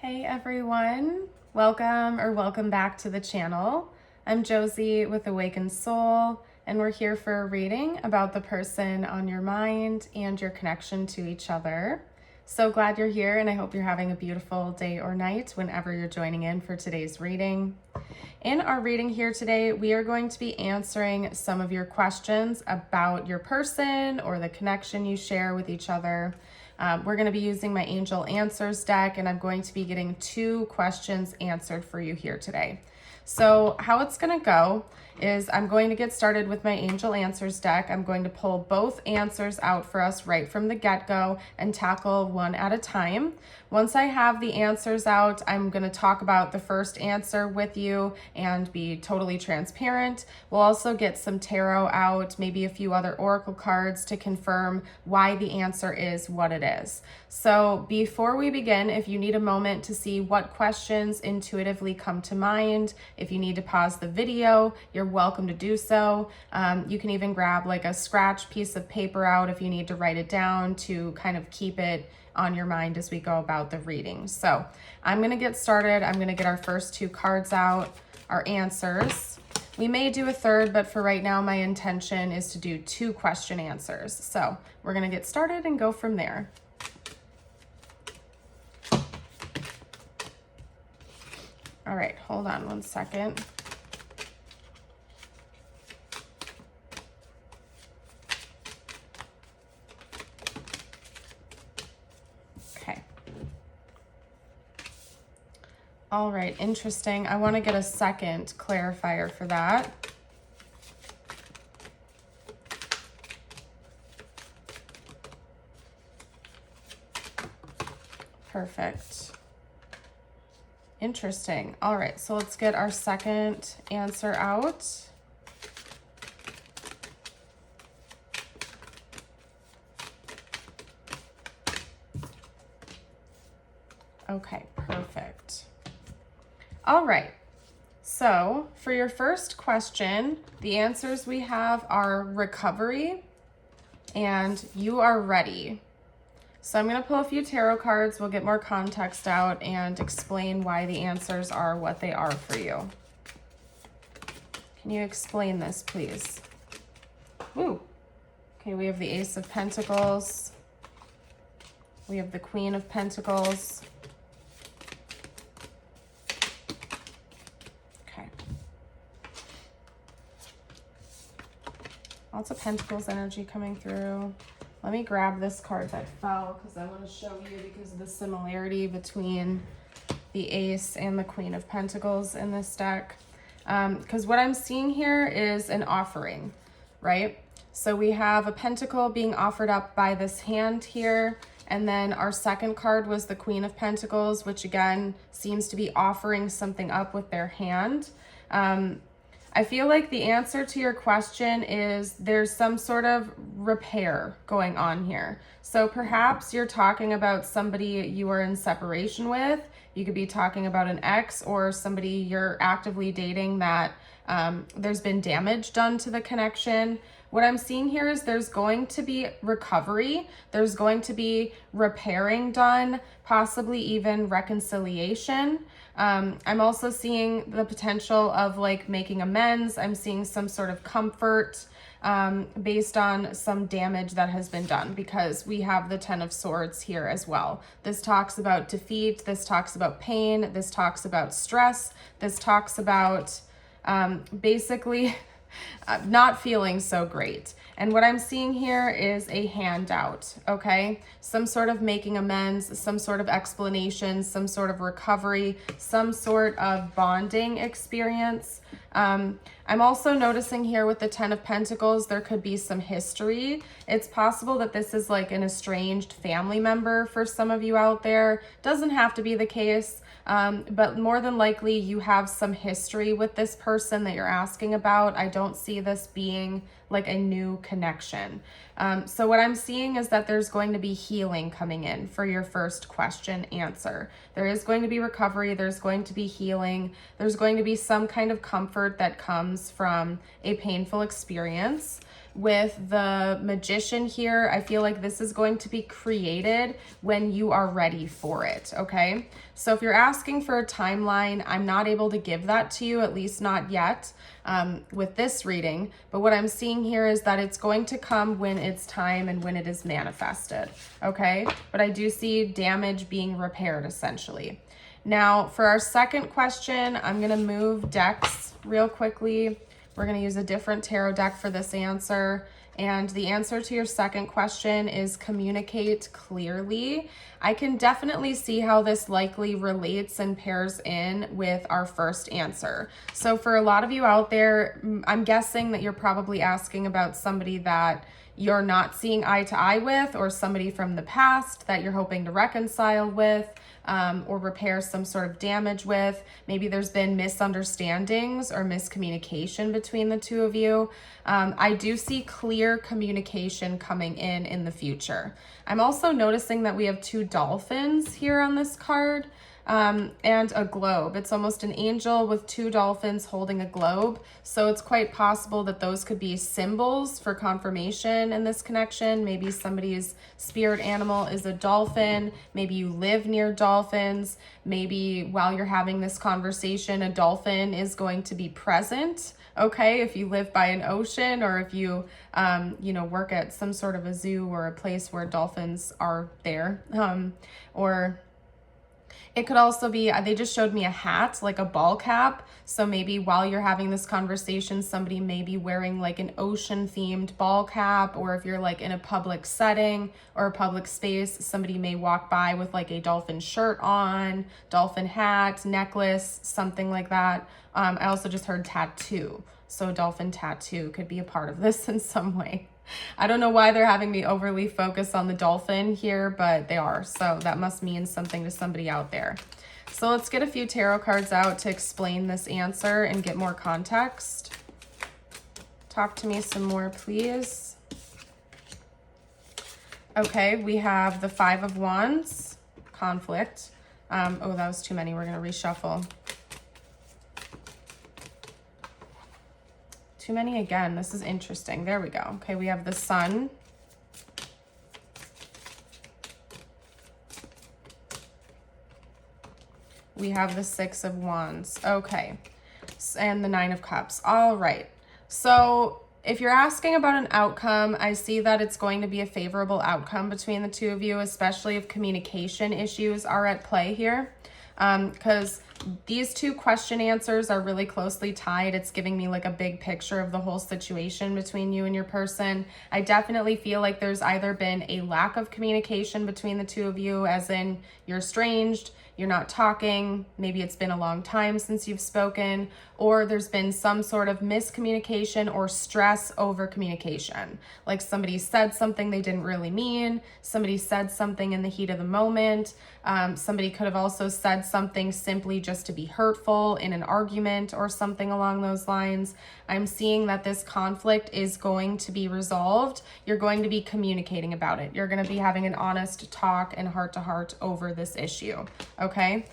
Hey everyone, welcome back to the channel. I'm Josie with Awakened Soul, and we're here for a reading about the person on your mind and your connection to each other. So glad you're here, and I hope you're having a beautiful day or night whenever you're joining in for today's reading. In our reading here today, we are going to be answering some of your questions about your person or the connection you share with each other. We're going to be using my Angel Answers deck, and I'm going to be getting 2 questions answered for you here today. So how it's going to go is I'm going to get started with my Angel Answers deck. I'm going to pull both answers out for us right from the get-go and tackle one at a time. Once I have the answers out, I'm going to talk about the first answer with you and be totally transparent. We'll also get some tarot out, maybe a few other oracle cards to confirm why the answer is what it is. So before we begin, if you need a moment to see what questions intuitively come to mind, if you need to pause the video, you're welcome to do so. You can even grab like a scratch piece of paper out if you need to write it down to kind of keep it on your mind as we go about the reading. So I'm going to get started. I'm going to get our first 2 cards out, our answers. We may do a third, but for right now, my intention is to do 2 question answers. So we're going to get started and go from there. All right, hold on one second. Okay. All right, interesting. I want to get a second clarifier for that. Perfect. Interesting. All right, so let's get our second answer out. Okay, perfect. All right, so for your first question, the answers we have are recovery and you are ready. So I'm going to pull a few tarot cards, we'll get more context out and explain why the answers are what they are for you. Can you explain this, please? Ooh. Okay, we have the Ace of Pentacles. We have the Queen of Pentacles. Okay. Lots of Pentacles energy coming through. Let me grab this card that fell because I want to show you because of the similarity between the Ace and the Queen of Pentacles in this deck. Because what I'm seeing here is an offering, right? So we have a pentacle being offered up by this hand here. And then our second card was the Queen of Pentacles, which again seems to be offering something up with their hand. I feel like the answer to your question is there's some sort of repair going on here. So perhaps you're talking about somebody you are in separation with. You could be talking about an ex or somebody you're actively dating that there's been damage done to the connection. What I'm seeing here is there's going to be recovery. There's going to be repairing done, possibly even reconciliation. I'm also seeing the potential of like making amends. I'm seeing some sort of comfort based on some damage that has been done because we have the 10 of Swords here as well. This talks about defeat. This talks about pain. This talks about stress. This talks about basically not feeling so great. And what I'm seeing here is a handout, okay? Some sort of making amends, some sort of explanation, some sort of recovery, some sort of bonding experience. I'm also noticing here with the 10 of Pentacles, there could be some history. It's possible that this is like an estranged family member for some of you out there. Doesn't have to be the case. But more than likely you have some history with this person that you're asking about. I don't see this being like a new connection. So what I'm seeing is that there's going to be healing coming in for your first question answer. There is going to be recovery. There's going to be healing. There's going to be some kind of comfort that comes from a painful experience. with the Magician here, I feel like this is going to be created when you are ready for it, okay? So if you're asking for a timeline, I'm not able to give that to you, at least not yet with this reading. But what I'm seeing here is that it's going to come when it's time and when it is manifested, okay? But I do see damage being repaired, essentially. Now, for our second question, I'm going to move decks real quickly. We're going to use a different tarot deck for this answer. And the answer to your second question is communicate clearly. I can definitely see how this likely relates and pairs in with our first answer. So for a lot of you out there, I'm guessing that you're probably asking about somebody that you're not seeing eye to eye with, or somebody from the past that you're hoping to reconcile with, or repair some sort of damage with. Maybe there's been misunderstandings or miscommunication between the two of you. I do see clear communication coming in the future. I'm also noticing that we have two dolphins here on this card. And a globe. It's almost an angel with two dolphins holding a globe. So it's quite possible that those could be symbols for confirmation in this connection. Maybe somebody's spirit animal is a dolphin. Maybe you live near dolphins. Maybe while you're having this conversation, a dolphin is going to be present. Okay, if you live by an ocean, or if you, work at some sort of a zoo or a place where dolphins are there, or it could also be, they just showed me a hat, like a ball cap. So maybe while you're having this conversation, somebody may be wearing like an ocean themed ball cap, or if you're like in a public setting or a public space, somebody may walk by with like a dolphin shirt on, dolphin hat, necklace, something like that. I also just heard tattoo. So dolphin tattoo could be a part of this in some way. I don't know why they're having me overly focus on the dolphin here, but they are. So that must mean something to somebody out there. So let's get a few tarot cards out to explain this answer and get more context. Talk to me some more, please. Okay, we have the Five of Wands, conflict. Oh, that was too many. We're going to reshuffle. Too many again. This is interesting. There we go. Okay, we have the Sun. We have the Six of Wands. Okay, and the Nine of Cups. All right. So if you're asking about an outcome, I see that it's going to be a favorable outcome between the two of you, especially if communication issues are at play here. Because these two question answers are really closely tied. It's giving me like a big picture of the whole situation between you and your person. I definitely feel like there's either been a lack of communication between the two of you, as in you're estranged, you're not talking, maybe it's been a long time since you've spoken, or there's been some sort of miscommunication or stress over communication. Like somebody said something they didn't really mean, somebody said something in the heat of the moment, somebody could have also said something simply just to be hurtful in an argument or something along those lines. I'm seeing that this conflict is going to be resolved. You're going to be communicating about it. You're going to be having an honest talk and heart-to-heart over this issue, okay?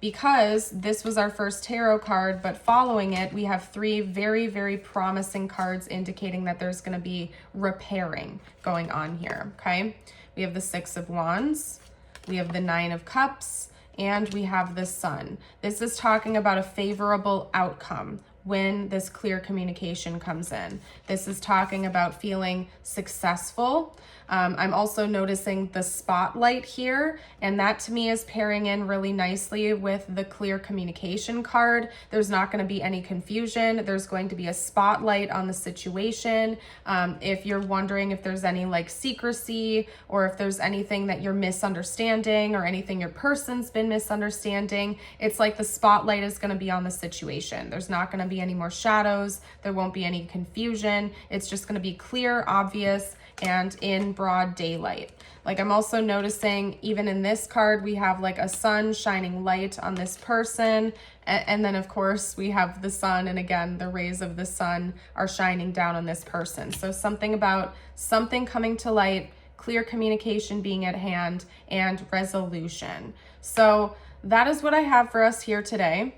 Because this was our first tarot card, but following it, we have three very, very promising cards indicating that there's going to be repairing going on here, okay? We have the Six of Wands, we have the Nine of Cups, and we have the Sun. This is talking about a favorable outcome when this clear communication comes in. This is talking about feeling successful. I'm also noticing the spotlight here, and that to me is pairing in really nicely with the clear communication card. There's not going to be any confusion. There's going to be a spotlight on the situation. If you're wondering if there's any like secrecy, or if there's anything that you're misunderstanding, or anything your person's been misunderstanding, it's like the spotlight is going to be on the situation. There's not going to be any more shadows. There won't be any confusion. It's just going to be clear, obvious, and in broad daylight. Like I'm also noticing even in this card, we have like a sun shining light on this person. And then of course we have the sun, and again, the rays of the sun are shining down on this person. So something about something coming to light, clear communication being at hand, and resolution. So that is what I have for us here today.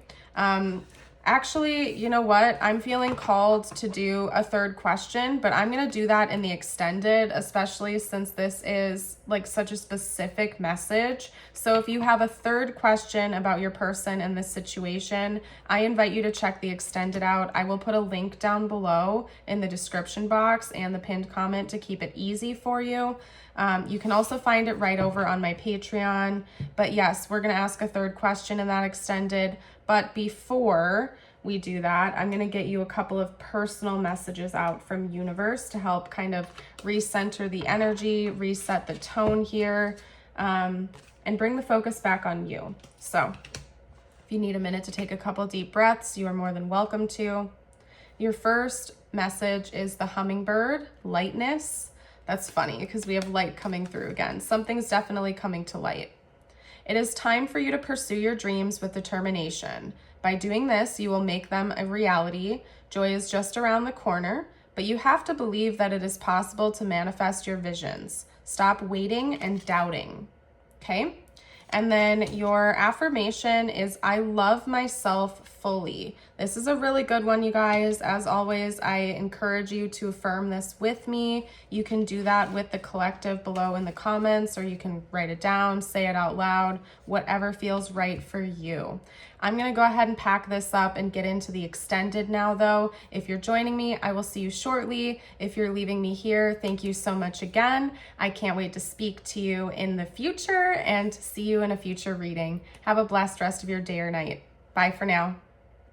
Actually, you know what? I'm feeling called to do a third question, but I'm going to do that in the extended, especially since this is like such a specific message. So if you have a third question about your person in this situation, I invite you to check the extended out. I will put a link down below in the description box and the pinned comment to keep it easy for you. You can also find it right over on my Patreon. But yes, we're going to ask a third question in that extended. But before we do that, I'm going to get you a couple of personal messages out from universe to help kind of recenter the energy, reset the tone here, and bring the focus back on you. So if you need a minute to take a couple deep breaths, you are more than welcome to. Your first message is the hummingbird, lightness. That's funny because we have light coming through again. Something's definitely coming to light. It is time for you to pursue your dreams with determination. By doing this, you will make them a reality. Joy is just around the corner, but you have to believe that it is possible to manifest your visions. Stop waiting and doubting, okay? And then your affirmation is, I love myself fully. This is a really good one, you guys. As always, I encourage you to affirm this with me. You can do that with the collective below in the comments, or you can write it down, say it out loud, whatever feels right for you. I'm going to go ahead and pack this up and get into the extended now, though. If you're joining me, I will see you shortly. If you're leaving me here, thank you so much again. I can't wait to speak to you in the future and see you in a future reading. Have a blessed rest of your day or night. Bye for now.